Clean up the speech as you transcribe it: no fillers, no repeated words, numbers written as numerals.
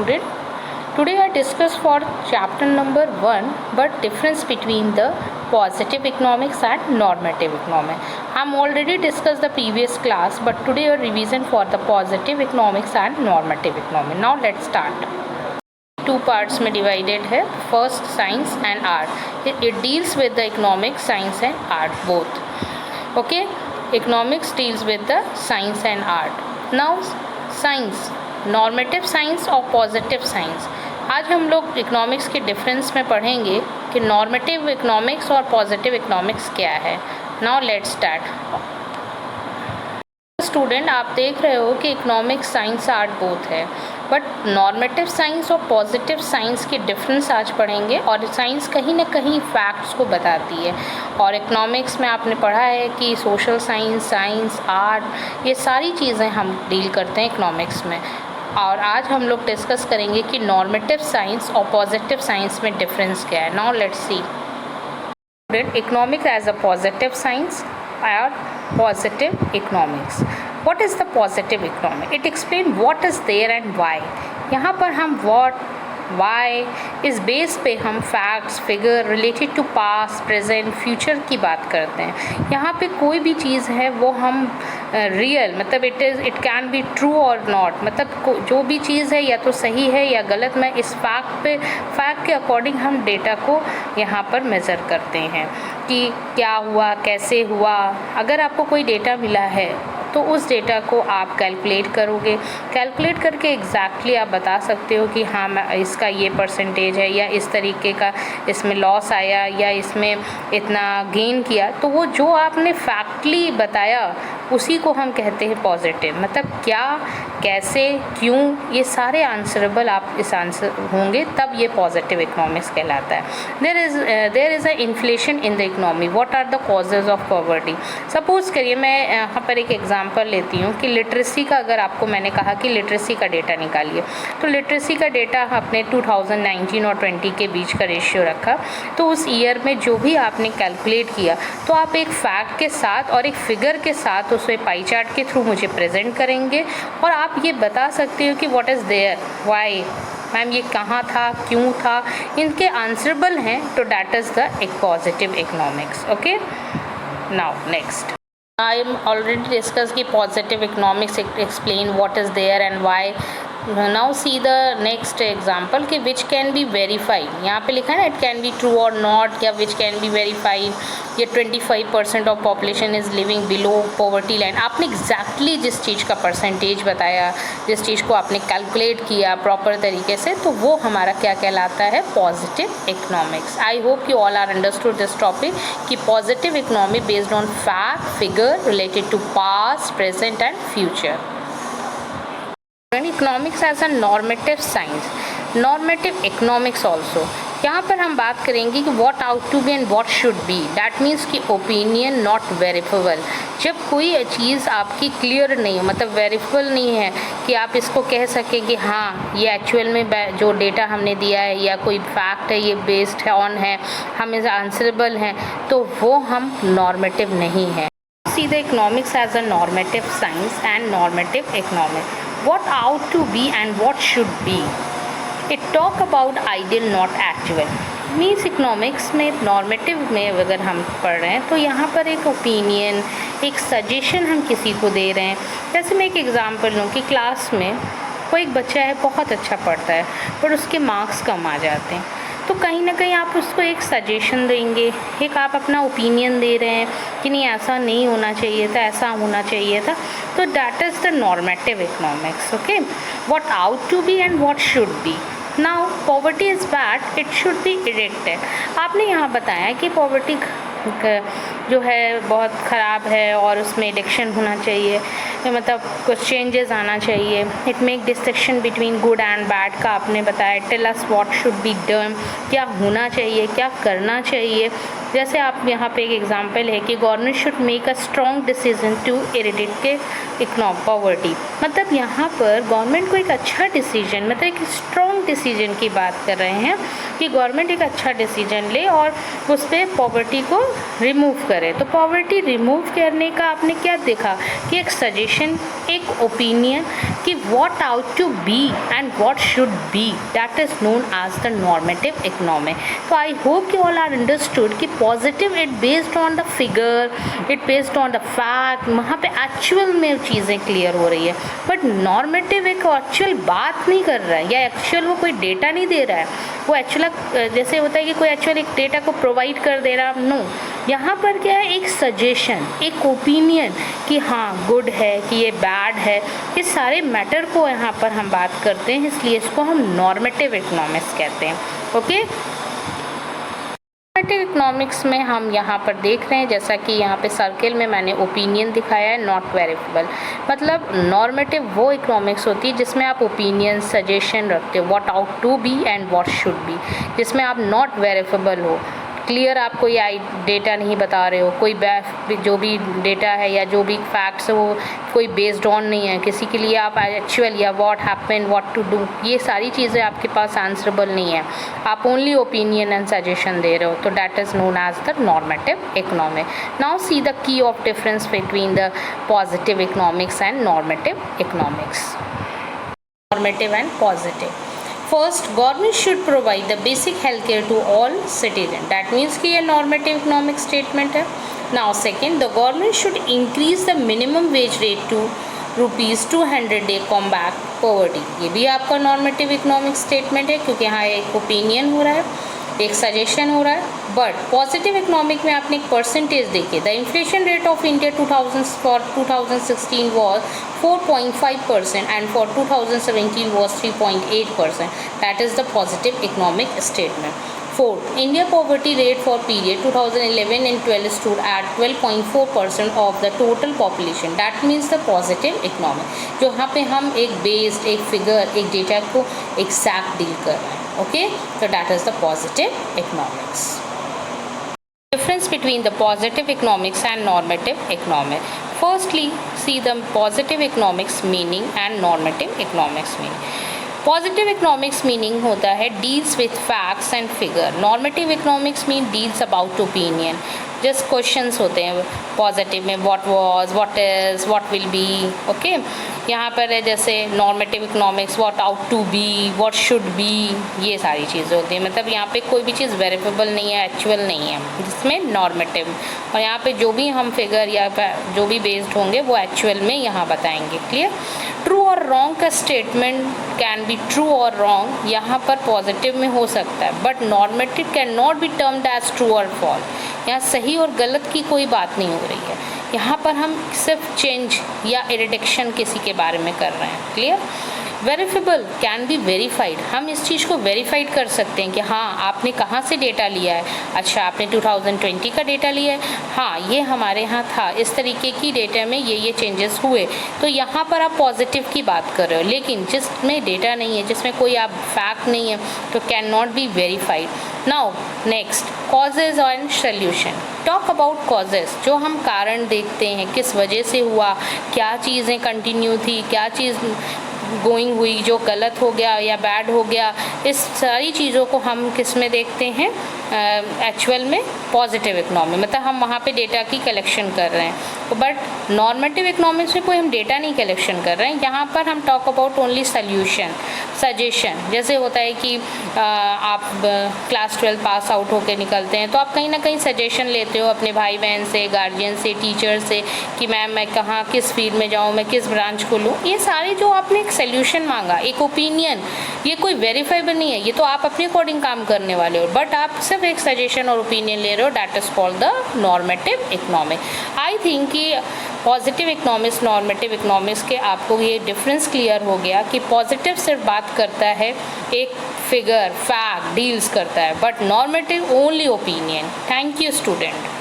student. Today I discuss for chapter number 1 but difference between the positive economics and normative economics. I'm already discussed the previous class, but today a revision for the positive economics and normative economics. Now let's start. Two parts में divided है. First science and art. It deals with the economics, science and art both. Okay, economics deals with the science and art. Now science, normative science और positive science. आज हम लोग economics के difference में पढ़ेंगे कि नॉर्मेटिव इकोनॉमिक्स और positive economics क्या है. Now let's start. स्टूडेंट, आप देख रहे हो कि इकोनॉमिक्स, साइंस, आर्ट बोथ है, बट नॉर्मेटिव साइंस और पॉजिटिव साइंस के डिफरेंस आज पढ़ेंगे. और साइंस कहीं ना कहीं फैक्ट्स को बताती है, और इकोनॉमिक्स में आपने पढ़ा है कि सोशल साइंस, साइंस, आर्ट, ये सारी चीज़ें हम डील करते हैं इकोनॉमिक्स में. और आज हम लोग डिस्कस करेंगे कि नॉर्मेटिव साइंस और पॉजिटिव साइंस में डिफरेंस क्या है. Now let's see. Student, economics as a positive science or positive economics. What is the positive economics? It explains what is there and why. यहाँ पर हम what, why इस base पे हम facts, figure related to past, present, future की बात करते हैं. यहाँ पे कोई भी चीज़ है वो हम रियल मतलब इट कैन बी ट्रू और नॉट, मतलब जो भी चीज़ है या तो सही है या गलत. मैं इस फैक्ट के अकॉर्डिंग हम डेटा को यहाँ पर मेज़र करते हैं कि क्या हुआ, कैसे हुआ. अगर आपको कोई डेटा मिला है तो उस डेटा को आप कैलकुलेट करोगे. कैलकुलेट करके एग्जैक्टली आप बता सकते हो कि हाँ मैं इसका ये परसेंटेज है, या इस तरीके का इसमें लॉस आया, या इसमें इतना गेन किया. तो वो जो आपने फैक्टली बताया उसी को हम कहते हैं पॉजिटिव. मतलब क्या, कैसे, क्यों, ये सारे आंसरेबल आप इस आंसर होंगे, तब ये पॉजिटिव इकोनॉमिक्स कहलाता है. There is a inflation in the economy. What are the causes of poverty. Suppose करिए मैं यहाँ पर एक एग्जांपल लेती हूँ कि लिटरेसी का, अगर आपको मैंने कहा कि लिटरेसी का डेटा निकालिए, तो लिटरेसी का डेटा आपने 2019 और 20 के बीच का रेशियो रखा. तो उस ईयर में जो भी आपने कैलकुलेट किया, तो आप एक फैक्ट के साथ और एक फिगर के साथ उसे पाई चार्ट के थ्रू मुझे प्रेजेंट करेंगे, और आप ये बता सकते हो कि what is there, why, ma'am ये कहाँ था, क्यों था, इनके आंसरेबल हैं. तो दैट इज़ द एक positive economics. Okay, now next. I am already discussed कि positive economics explain what is there and why. Now see the next example कि which can be verified. यहाँ पे लिखा है ना, it can be true or not, या which can be verified. ये 25% of population is living below poverty line. आपने exactly जिस चीज़ का परसेंटेज बताया, जिस चीज़ को आपने कैलकुलेट किया प्रॉपर तरीके से, तो वो हमारा क्या कहलाता है, positive economics. I hope you all are understood this topic कि positive economy based on fact, figure related to past, present and future. Economics as a normative science, normative economics also. यहाँ पर हम बात करेंगे कि what ought to be and what should be. That means कि opinion not verifiable. जब कोई चीज़ आपकी क्लियर नहीं हो, मतलब वेरीफेबल नहीं है कि आप इसको कह सकें कि हाँ ये एक्चुअल में जो डेटा हमने दिया है या कोई फैक्ट है ये बेस्ड है ऑन है, हम इस आंसरेबल हैं, तो वो हम नॉर्मेटिव नहीं है. See the economics as a normative science and normative economics. What ought to be and what should be. It talk about ideal not actual. Means economics में नॉर्मेटिव में अगर हम पढ़ रहे हैं तो यहाँ पर एक ओपिनियन, एक सजेशन हम किसी को दे रहे हैं. जैसे मैं एक एग्जांपल लूँ कि क्लास में कोई एक बच्चा है, बहुत अच्छा पढ़ता है, पर उसके मार्क्स कम आ जाते हैं. तो कहीं ना कहीं आप उसको एक सजेशन देंगे, एक आप अपना ओपिनियन दे रहे हैं कि नहीं ऐसा नहीं होना चाहिए था, ऐसा होना चाहिए था. तो that is the normative economics. Okay, what ought to be and what should be. Now poverty is bad, it should be eradicated. आपने यहाँ बताया कि पॉवर्टी जो है बहुत ख़राब है और उसमें एडिक्शन होना चाहिए, मतलब कुछ चेंजेस आना चाहिए. It make distinction between good and bad का आपने बताया. Tell us what should be done, क्या होना चाहिए, क्या करना चाहिए. जैसे आप यहाँ पे एक एग्जांपल है कि government should make a strong decision to eradicate economic poverty. मतलब यहाँ पर गवर्नमेंट को एक अच्छा डिसीजन, मतलब एक स्ट्रॉन्ग डिसीजन की बात कर रहे हैं कि गवर्नमेंट एक अच्छा डिसीजन ले और उस पर पॉवर्टी को रिमूव करे. तो पॉवर्टी रिमूव करने का आपने क्या देखा कि एक सजेशन, एक ओपिनियन, कि what ought to be and what should be, that is known as the normative economy. So I hope you all are understood कि positive it based on the figure, it based on the fact, वहाँ पे actual में चीज़ें clear हो रही है, but normative एक actual बात नहीं कर रहा है या actual वो कोई डेटा नहीं दे रहा है, वो एक्चुअल जैसे होता है कि कोई एक्चुअल एक डेटा को प्रोवाइड कर दे रहा, नो, यहाँ पर क्या है, एक सजेशन, एक ओपिनियन कि हाँ गुड है कि ये बैड है, इस सारे मैटर को यहाँ पर हम बात करते हैं, इसलिए इसको हम नॉर्मेटिव इकोनॉमिक्स कहते हैं। ओके, नॉर्मेटिव इकोनॉमिक्स में हम यहाँ पर देख रहे हैं, जैसा कि यहाँ पे सर्किल में मैंने ओपिनियन दिखाया है, नॉट वेरीफाइबल, मतलब नॉर्मेटिव वो इकोनॉमिक्स होती है जिसमें आप ओपिनियन, सजेशन रखते हो, what ought to be and what should be, जिसमें आप नॉट वेरीफाइबल हो, क्लियर आप कोई डेटा नहीं बता रहे हो, कोई जो भी डेटा है या जो भी फैक्ट्स है वो कोई बेस्ड ऑन नहीं है, किसी के लिए आप एक्चुअल या what happen, what to do, ये सारी चीज़ें आपके पास आंसरेबल नहीं है, आप ओनली ओपिनियन एंड सजेशन दे रहे हो, तो that is known as the normative economy. Now see the key of difference between the positive economics and normative economics. Normative and positive, First, government should provide the basic healthcare to all citizens. That means कि ये normative economic statement है. Now, second, the government should increase the minimum wage rate to ₹200 day combat poverty. ये भी आपका normative economic statement है, क्योंकि यहाँ एक opinion हो रहा है, एक सजेशन हो रहा है। बट पॉजिटिव इकोनॉमिक में आपने एक परसेंटेज देखिए, the inflation rate of India 2016 was 4.5% and for 2017 was 3.8%, that is the positive economic statement. Fourth, India poverty rate for period 2011 and 12 stood at 12.4% of the total population. That means the positive economy. जो यहाँ पे हम एक based, एक figure, एक data को exact deal कर रहे हैं। Okay, so that is the positive economics. Difference between the positive economics and normative economics. Firstly, see the positive economics meaning and normative economics meaning. Positive economics meaning होता है deals with facts and figure, normative economics mean deals about opinion, just questions होते हैं positive में, what was, what is, what will be. Okay, यहाँ पर है जैसे normative economics, what ought to be, what should be, ये सारी चीज़ें होती हैं, मतलब यहाँ पे कोई भी चीज़ वेरीफेबल नहीं है, एक्चुअल नहीं है, जिसमें नॉर्मेटिव, और यहाँ पे जो भी हम फिगर या जो भी बेस्ड होंगे वो एक्चुअल में यहाँ बताएंगे। क्लियर? ट्रू और रॉन्ग का स्टेटमेंट कैन बी ट्रू और रॉन्ग, यहाँ पर पॉजिटिव में हो सकता है, but normative can not be termed as true और फॉल्स। यहाँ सही और गलत की कोई बात नहीं हो रही है, यहाँ पर हम सिर्फ चेंज या रिडक्शन किसी के बारे में कर रहे हैं। Clear? Verifiable can be verified, हम इस चीज़ को वेरीफाइड कर सकते हैं कि हाँ आपने कहाँ से डेटा लिया है, अच्छा आपने 2020 का डेटा लिया है, हाँ ये हमारे यहाँ था, इस तरीके की डेटा में ये चेंजेस हुए, तो यहाँ पर आप पॉजिटिव की बात कर रहे हो। लेकिन जिसमें डेटा नहीं है, जिसमें कोई आप फैक्ट नहीं है, तो can not be verified. Now next, causes and solution. Talk about causes, जो हम कारण देखते हैं, किस वजह से हुआ, क्या चीज़ें कंटिन्यू थी, क्या चीज़ गोइंग हुई, जो गलत हो गया या बैड हो गया, इस सारी चीज़ों को हम किस में देखते हैं, एक्चुअल में पॉजिटिव इकोनॉमी, मतलब हम वहाँ पे डेटा की कलेक्शन कर रहे हैं। बट नॉर्मेटिव इकोनॉमिक्स में कोई हम डेटा नहीं कलेक्शन कर रहे हैं, यहाँ पर हम talk about only solution, suggestion. जैसे होता है कि आप क्लास 12 पास आउट होकर निकलते हैं, तो आप कहीं ना कहीं सजेशन लेते हो अपने भाई बहन से, गार्जियन से, टीचर से कि मैम मैं कहाँ किस फील्ड में जाऊँ, मैं किस ब्रांच को लूँ। ये सारे जो आपने एक सोल्यूशन मांगा, एक ओपिनियन, ये कोई वेरीफाइबल नहीं है, ये तो आप अपने अकॉर्डिंग काम करने वाले हो, बट आप सिर्फ एक सजेशन और ओपिनियन ले रहे हो, that is called the normative economic. I think कि पॉजिटिव इकोनॉमिक्स, नॉर्मेटिव इकोनॉमिक्स के आपको ये डिफरेंस क्लियर हो गया कि पॉजिटिव सिर्फ बात करता है एक फिगर, फैक्ट, डील्स करता है, but normative only opinion. Thank you student.